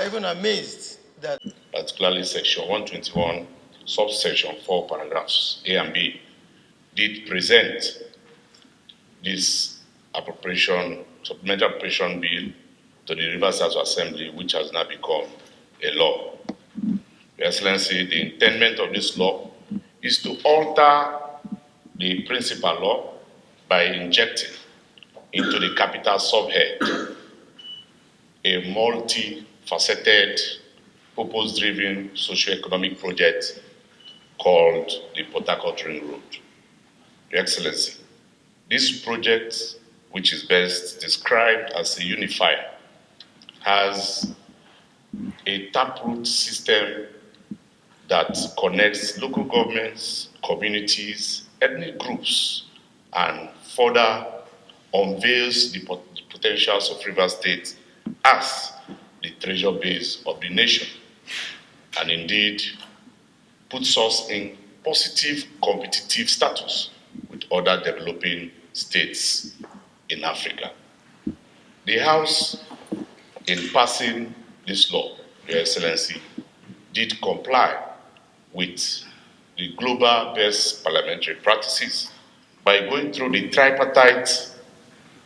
are even amazed that particularly Section 121, subsection 4, paragraphs A and B, did present this supplementary appropriation bill to the Rivers House Assembly, which has now become a law. Your Excellency, the intendment of this law is to alter the principal law by injecting into the capital subhead a multifaceted, purpose-driven socio-economic project called the Port Harcourt Ring Road. Your Excellency, this project, which is best described as a unifier, has a taproot system that connects local governments, communities, ethnic groups, and further unveils the potentials of Rivers State as the treasure base of the nation, and indeed puts us in positive competitive status with other developing states in Africa. The House, in passing this law, Your Excellency, did comply with the global best parliamentary practices by going through the tripartite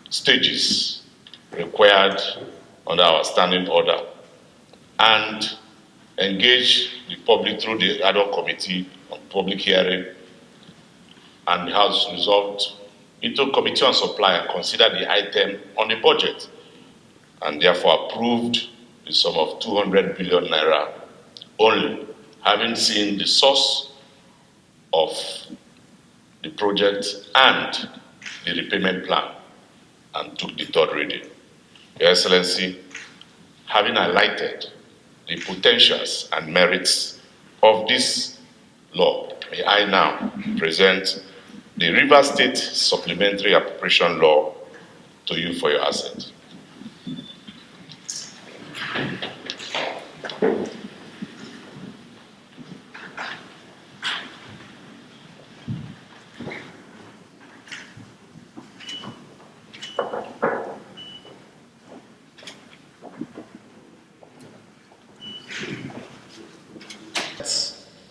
stages required under our standing order and engage the public through the ad hoc committee on public hearing, and the House resolved into committee on supply and considered the item on the budget, and therefore approved the sum of 200 billion naira only, having seen the source of the project and the repayment plan, and took the third reading. Your Excellency, having highlighted the potentials and merits of this law, may I now present the Rivers State Supplementary Appropriation Law to you for your assent.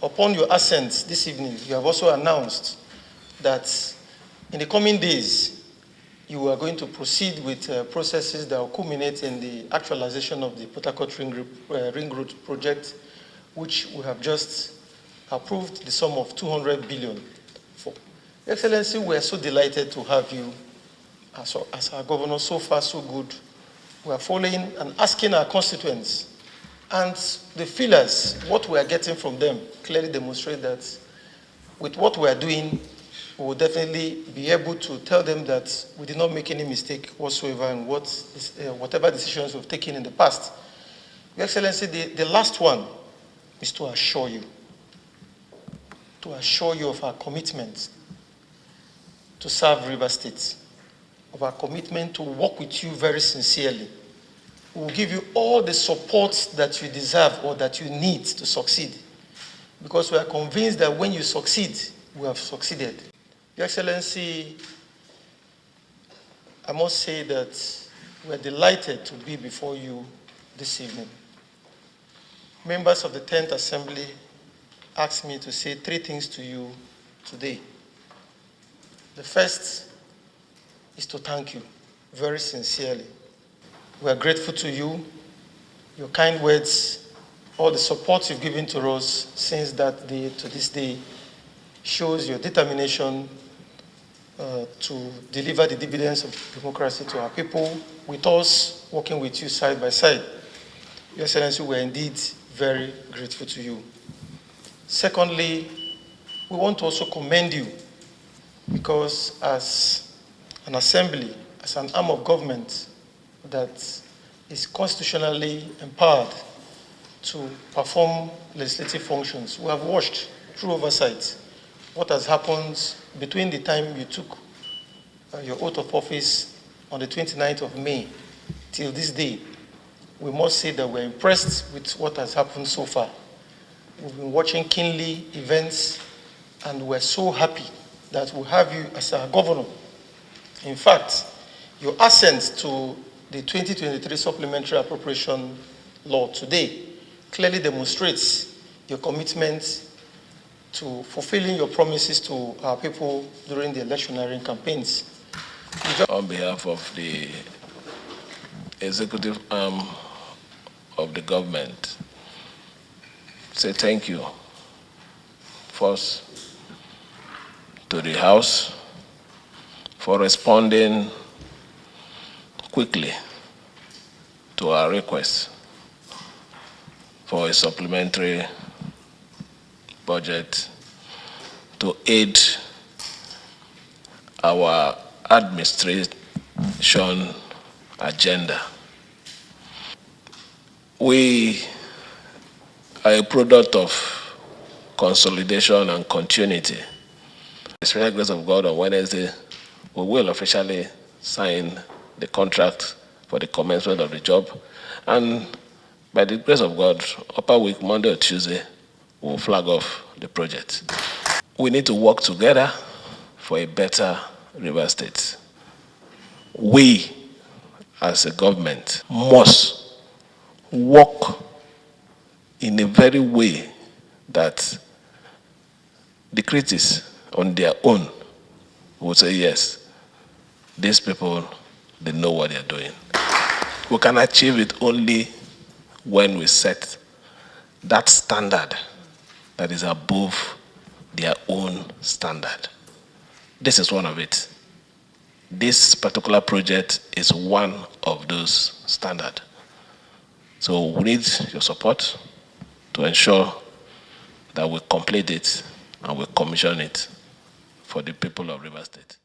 Upon your assent this evening, you have also announced that in the coming days, you are going to proceed with processes that will culminate in the actualization of the Port Harcourt Ring Road project, which we have just approved the sum of 200 billion for. Your Excellency, we are so delighted to have you as our governor. So far, so good. We are following and asking our constituents, and the feelers, what we are getting from them, clearly demonstrate that with what we are doing, we will definitely be able to tell them that we did not make any mistake whatsoever in whatever decisions we've taken in the past. Your Excellency, the last one is to assure you of our commitment to serve Rivers State, of our commitment to work with you very sincerely. We will give you all the support that you deserve or that you need to succeed, because we are convinced that when you succeed, we have succeeded. Your Excellency, I must say that we are delighted to be before you this evening. Members of the 10th Assembly asked me to say 3 things to you today. The first is to thank you very sincerely. We are grateful to you, your kind words, all the support you've given to us since that day to this day shows your determination to deliver the dividends of democracy to our people, with us working with you side by side. Your Excellency, we are indeed very grateful to you. Secondly, we want to also commend you, because as an assembly, as an arm of government that is constitutionally empowered to perform legislative functions, we have watched through oversight what has happened between the time you took your oath of office on the 29th of May till this day. We must say that we're impressed with what has happened so far. We've been watching keenly events, and we're so happy that we have you as our governor. In fact, your assent to the 2023 Supplementary Appropriation law today clearly demonstrates your commitment to fulfilling your promises to our people during the electioneering campaigns. On behalf of the executive arm of the government, say thank you first to the House for responding quickly to our request for a supplementary budget to aid our administration agenda. We are a product of consolidation and continuity. By the special grace of God, on Wednesday, we will officially sign the contract for the commencement of the job. And by the grace of God, upper week, Monday or Tuesday, we'll flag off the project. We need to work together for a better River State. We, as a government, must work in a very way that the critics on their own will say, yes, these people, they know what they're doing. We can achieve it only when we set that standard that is above their own standard. This is one of it. This particular project is one of those standards. So we need your support to ensure that we complete it and we commission it for the people of River State.